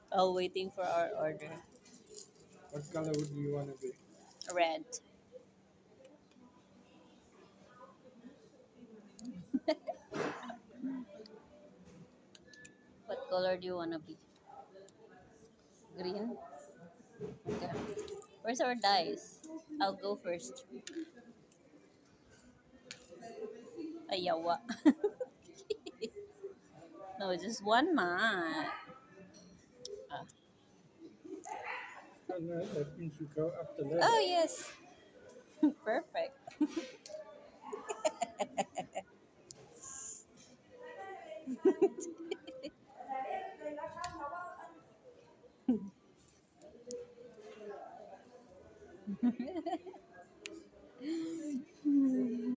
While waiting for our order. What color would you want to be? Red. What color do you wanna be? Green? Okay. Where's our dice? I'll go first. Ayawa. No, just one mat. Ah. Oh, no, that means you go up the ladder. Oh, yes. Perfect.